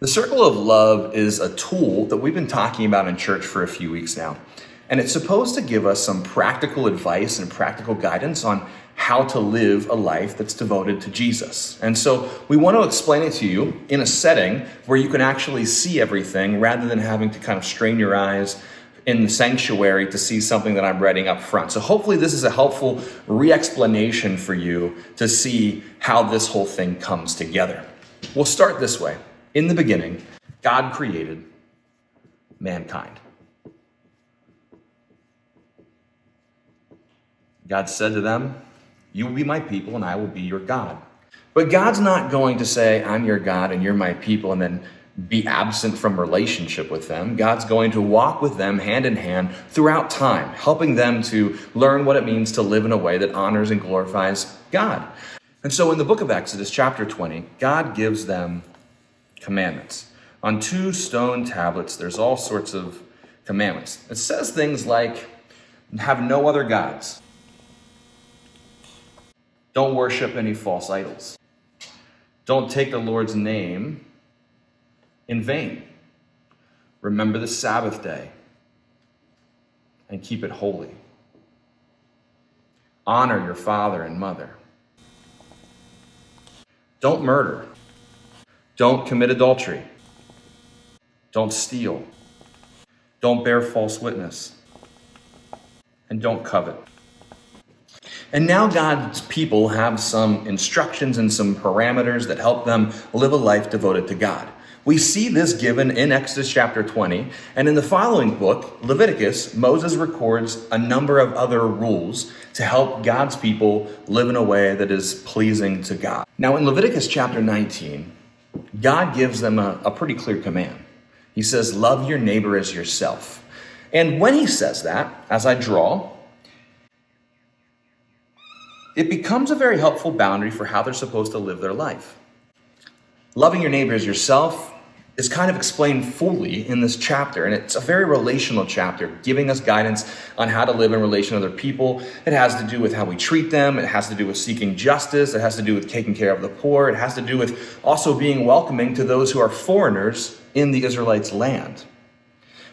The circle of love is a tool that we've been talking about in church for a few weeks now. And it's supposed to give us some practical advice and practical guidance on how to live a life that's devoted to Jesus. And so we want to explain it to you in a setting where you can actually see everything rather than having to kind of strain your eyes in the sanctuary to see something that I'm writing up front. So hopefully this is a helpful re-explanation for you to see how this whole thing comes together. We'll start this way. In the beginning, God created mankind. God said to them, "You will be my people and I will be your God." But God's not going to say, "I'm your God and you're my people," and then be absent from relationship with them. God's going to walk with them hand in hand throughout time, helping them to learn what it means to live in a way that honors and glorifies God. And so in the book of Exodus, chapter 20, God gives them commandments. On 2 stone tablets, there's all sorts of commandments. It says things like, have no other gods. Don't worship any false idols. Don't take the Lord's name in vain. Remember the Sabbath day and keep it holy. Honor your father and mother. Don't murder. Don't commit adultery. Don't steal. Don't bear false witness. And don't covet. And now God's people have some instructions and some parameters that help them live a life devoted to God. We see this given in Exodus chapter 20, and in the following book, Leviticus, Moses records a number of other rules to help God's people live in a way that is pleasing to God. Now in Leviticus chapter 19, God gives them a pretty clear command. He says, love your neighbor as yourself. And when he says that, as I draw, it becomes a very helpful boundary for how they're supposed to live their life. Loving your neighbor as yourself is kind of explained fully in this chapter, and it's a very relational chapter, giving us guidance on how to live in relation to other people. It has to do with how we treat them. It has to do with seeking justice. It has to do with taking care of the poor. It has to do with also being welcoming to those who are foreigners in the Israelites' land.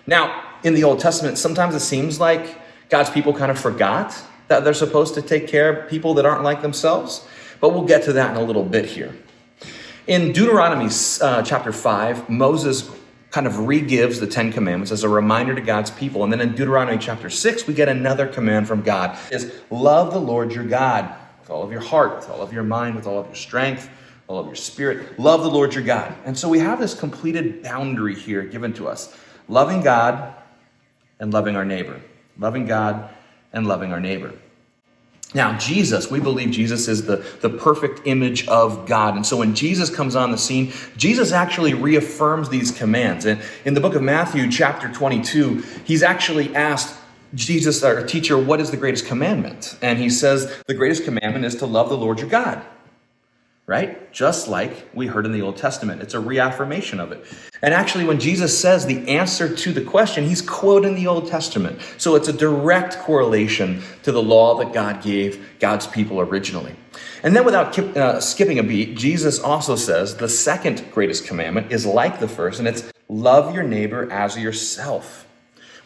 Now, in the Old Testament, sometimes it seems like God's people kind of forgot that they're supposed to take care of people that aren't like themselves, but we'll get to that in a little bit here. In Deuteronomy chapter 5, Moses kind of re-gives the 10 commandments as a reminder to God's people. And then in Deuteronomy chapter 6, we get another command from God. Is love the Lord your God with all of your heart, with all of your mind, with all of your strength, all of your spirit. Love the Lord your God. And so we have this completed boundary here given to us. Loving God and loving our neighbor. Loving God and loving our neighbor. Now, Jesus, we believe Jesus is the perfect image of God. And so when Jesus comes on the scene, Jesus actually reaffirms these commands. And in the book of Matthew, chapter 22, he's actually asked Jesus, our teacher, what is the greatest commandment? And he says, the greatest commandment is to love the Lord your God. Right? Just like we heard in the Old Testament. It's a reaffirmation of it. And actually, when Jesus says the answer to the question, he's quoting the Old Testament. So it's a direct correlation to the law that God gave God's people originally. And then without skipping a beat, Jesus also says the second greatest commandment is like the first, and it's love your neighbor as yourself.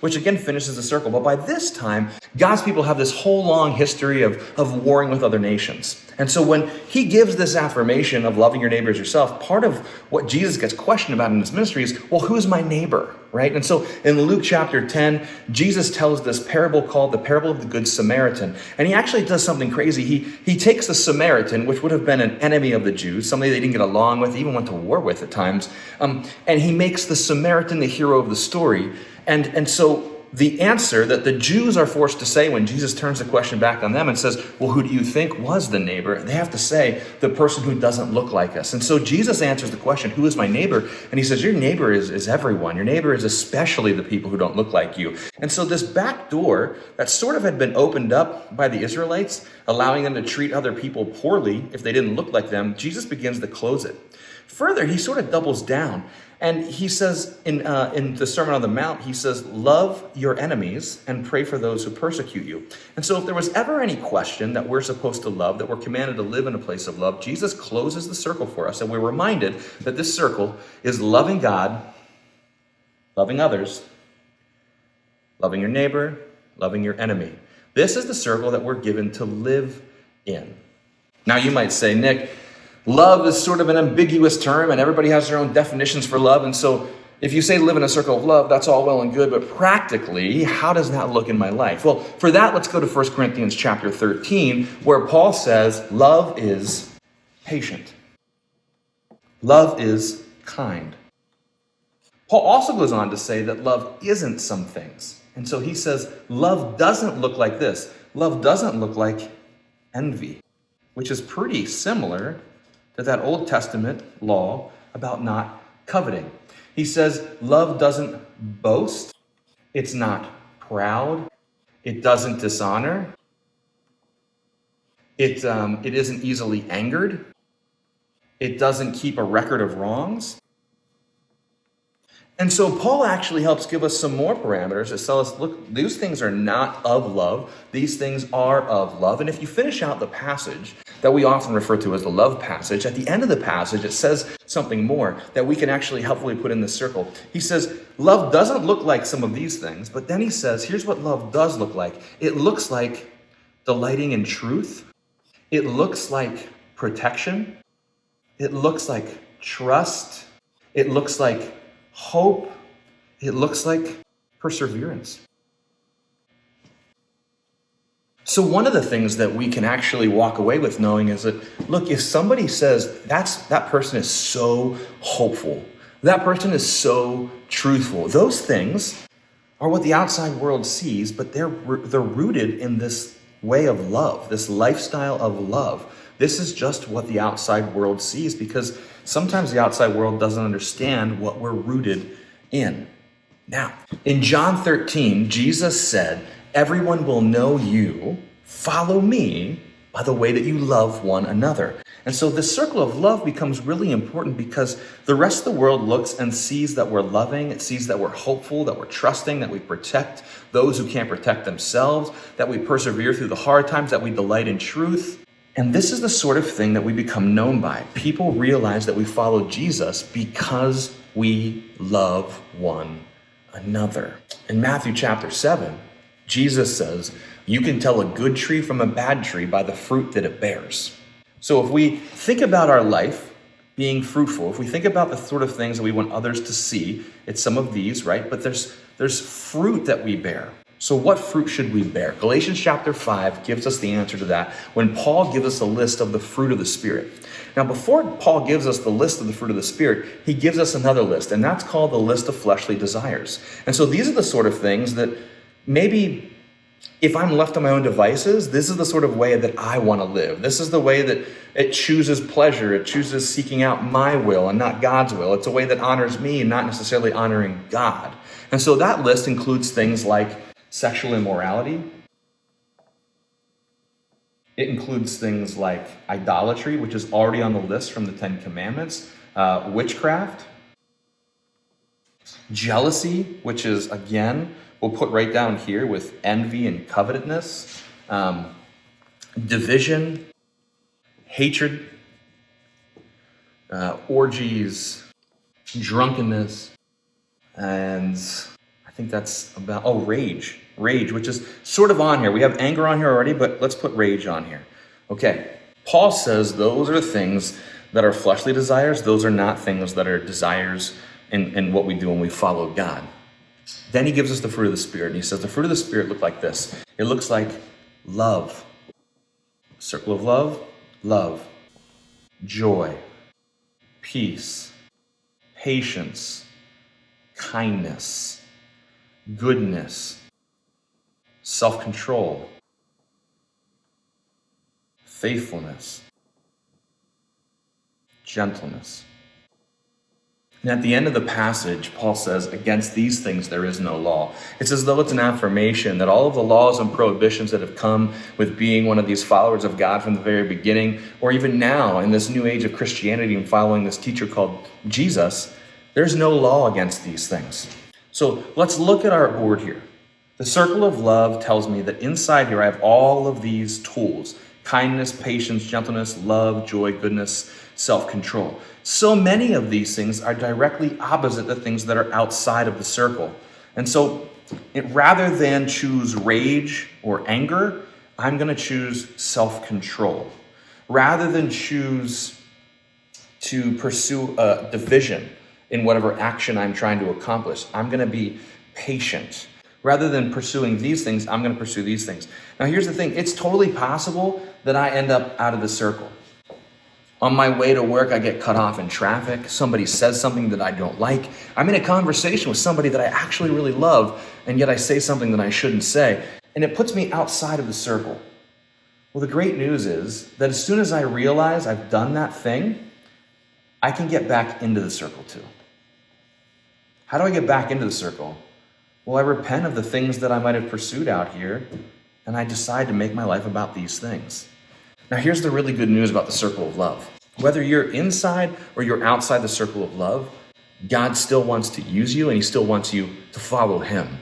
Which again finishes the circle. But by this time, God's people have this whole long history of warring with other nations. And so when he gives this affirmation of loving your neighbor as yourself, part of what Jesus gets questioned about in his ministry is, well, who's my neighbor, right? And so in Luke chapter 10, Jesus tells this parable called the parable of the Good Samaritan. And he actually does something crazy. He takes the Samaritan, which would have been an enemy of the Jews, somebody they didn't get along with, even went to war with at times, and he makes the Samaritan the hero of the story. And so the answer that the Jews are forced to say when Jesus turns the question back on them and says, well, who do you think was the neighbor? They have to say, the person who doesn't look like us. And so Jesus answers the question, who is my neighbor? And he says, your neighbor is everyone. Your neighbor is especially the people who don't look like you. And so this back door that sort of had been opened up by the Israelites, allowing them to treat other people poorly if they didn't look like them, Jesus begins to close it. Further, he sort of doubles down, and he says in the Sermon on the Mount, he says, love your enemies and pray for those who persecute you. And so if there was ever any question that we're supposed to love, that we're commanded to live in a place of love, Jesus closes the circle for us, and we're reminded that this circle is loving God, loving others, loving your neighbor, loving your enemy. This is the circle that we're given to live in. Now you might say, Nick, love is sort of an ambiguous term, and everybody has their own definitions for love. And so if you say live in a circle of love, that's all well and good, but practically, how does that look in my life? Well, for that, let's go to 1 Corinthians chapter 13, where Paul says love is patient. Love is kind. Paul also goes on to say that love isn't some things. And so he says love doesn't look like this. Love doesn't look like envy, which is pretty similar to that Old Testament law about not coveting. He says love doesn't boast. It's not proud. It doesn't dishonor. It isn't easily angered. It doesn't keep a record of wrongs. And so Paul actually helps give us some more parameters that tell us, look, these things are not of love. These things are of love. And if you finish out the passage that we often refer to as the love passage, at the end of the passage, it says something more that we can actually helpfully put in the circle. He says, love doesn't look like some of these things, but then he says, here's what love does look like. It looks like delighting in truth. It looks like protection. It looks like trust. It looks like hope. It looks like perseverance. So one of the things that we can actually walk away with knowing is that, look, if somebody says that person is so hopeful, that person is so truthful, those things are what the outside world sees, but they're rooted in this way of love, this lifestyle of love. This is just what the outside world sees, because sometimes the outside world doesn't understand what we're rooted in. Now, in John 13, Jesus said, everyone will know you, follow me, by the way that you love one another. And so this circle of love becomes really important because the rest of the world looks and sees that we're loving, it sees that we're hopeful, that we're trusting, that we protect those who can't protect themselves, that we persevere through the hard times, that we delight in truth. And this is the sort of thing that we become known by. People realize that we follow Jesus because we love one another. In Matthew chapter 7, Jesus says, you can tell a good tree from a bad tree by the fruit that it bears. So if we think about our life being fruitful, if we think about the sort of things that we want others to see, it's some of these, right? But there's fruit that we bear. So what fruit should we bear? Galatians chapter 5 gives us the answer to that when Paul gives us a list of the fruit of the Spirit. Now, before Paul gives us the list of the fruit of the Spirit, he gives us another list, and that's called the list of fleshly desires. And so these are the sort of things that maybe if I'm left on my own devices, this is the sort of way that I want to live. This is the way that it chooses pleasure. It chooses seeking out my will and not God's will. It's a way that honors me and not necessarily honoring God. And so that list includes things like sexual immorality. It includes things like idolatry, which is already on the list from the Ten Commandments, witchcraft, jealousy, which is, again, we'll put right down here with envy and covetousness, division, hatred, orgies, drunkenness, and I think that's about, rage. Rage, which is sort of on here. We have anger on here already, but let's put rage on here. Okay, Paul says those are things that are fleshly desires. Those are not things that are desires in what we do when we follow God. Then he gives us the fruit of the Spirit, and he says the fruit of the Spirit look like this. It looks like love. Circle of love, joy, peace, patience, kindness, goodness, self-control, faithfulness, gentleness, And at the end of the passage, Paul says, against these things there is no law. It's as though it's an affirmation that all of the laws and prohibitions that have come with being one of these followers of God from the very beginning, or even now in this new age of Christianity and following this teacher called Jesus, there's no law against these things. So let's look at our board here. The circle of love tells me that inside here I have all of these tools: kindness, patience, gentleness, love, joy, goodness, self-control. So many of these things are directly opposite the things that are outside of the circle. And so rather than choose rage or anger, I'm going to choose self-control. Rather than choose to pursue a division in whatever action I'm trying to accomplish, I'm going to be patient. Rather than pursuing these things, I'm going to pursue these things. Now, here's the thing. It's totally possible that I end up out of the circle. On my way to work, I get cut off in traffic. Somebody says something that I don't like. I'm in a conversation with somebody that I actually really love, and yet I say something that I shouldn't say. And it puts me outside of the circle. Well, the great news is that as soon as I realize I've done that thing, I can get back into the circle too. How do I get back into the circle? Well, I repent of the things that I might have pursued out here, and I decide to make my life about these things. Now, here's the really good news about the circle of love. Whether you're inside or you're outside the circle of love, God still wants to use you, and he still wants you to follow him.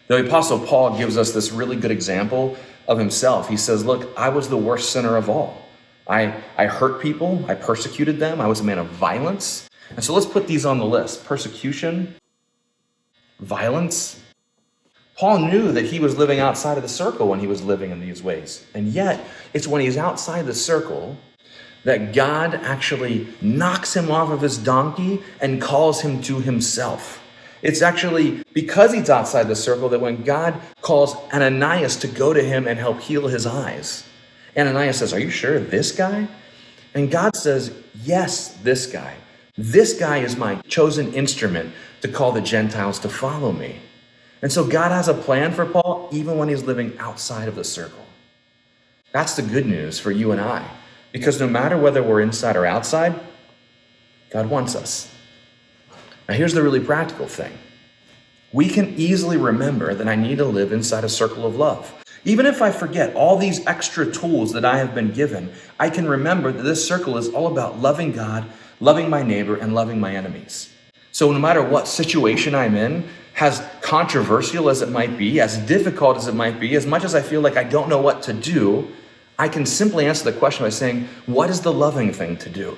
The Apostle Paul gives us this really good example of himself. He says, look, I was the worst sinner of all. I hurt people. I persecuted them. I was a man of violence. And so let's put these on the list: persecution, violence. Paul knew that he was living outside of the circle when he was living in these ways. And yet, it's when he's outside the circle that God actually knocks him off of his donkey and calls him to himself. It's actually because he's outside the circle that when God calls Ananias to go to him and help heal his eyes, Ananias says, "Are you sure this guy?" And God says, "Yes, this guy. This guy is my chosen instrument to call the Gentiles to follow me." And so God has a plan for Paul even when he's living outside of the circle. That's the good news for you and I, because no matter whether we're inside or outside, God wants us. Now here's the really practical thing. We can easily remember that I need to live inside a circle of love. Even if I forget all these extra tools that I have been given, I can remember that this circle is all about loving God, loving my neighbor, and loving my enemies. So no matter what situation I'm in, as controversial as it might be, as difficult as it might be, as much as I feel like I don't know what to do, I can simply answer the question by saying, what is the loving thing to do?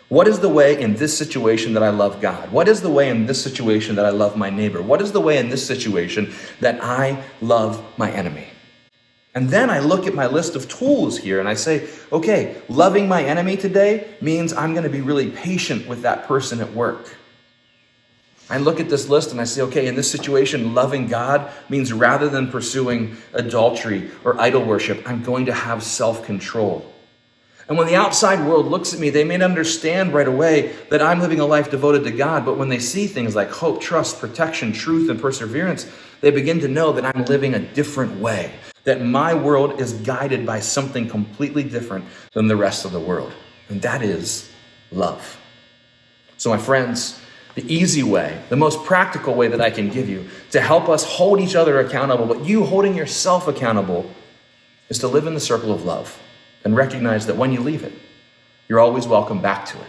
What is the way in this situation that I love God? What is the way in this situation that I love my neighbor? What is the way in this situation that I love my enemy? And then I look at my list of tools here and I say, okay, loving my enemy today means I'm going to be really patient with that person at work. I look at this list and I say, okay, in this situation, loving God means rather than pursuing adultery or idol worship, I'm going to have self-control. And when the outside world looks at me, they may not understand right away that I'm living a life devoted to God, but when they see things like hope, trust, protection, truth, and perseverance, they begin to know that I'm living a different way, that my world is guided by something completely different than the rest of the world. And that is love. So my friends, the easy way, the most practical way that I can give you to help us hold each other accountable, but you holding yourself accountable, is to live in the circle of love and recognize that when you leave it, you're always welcome back to it.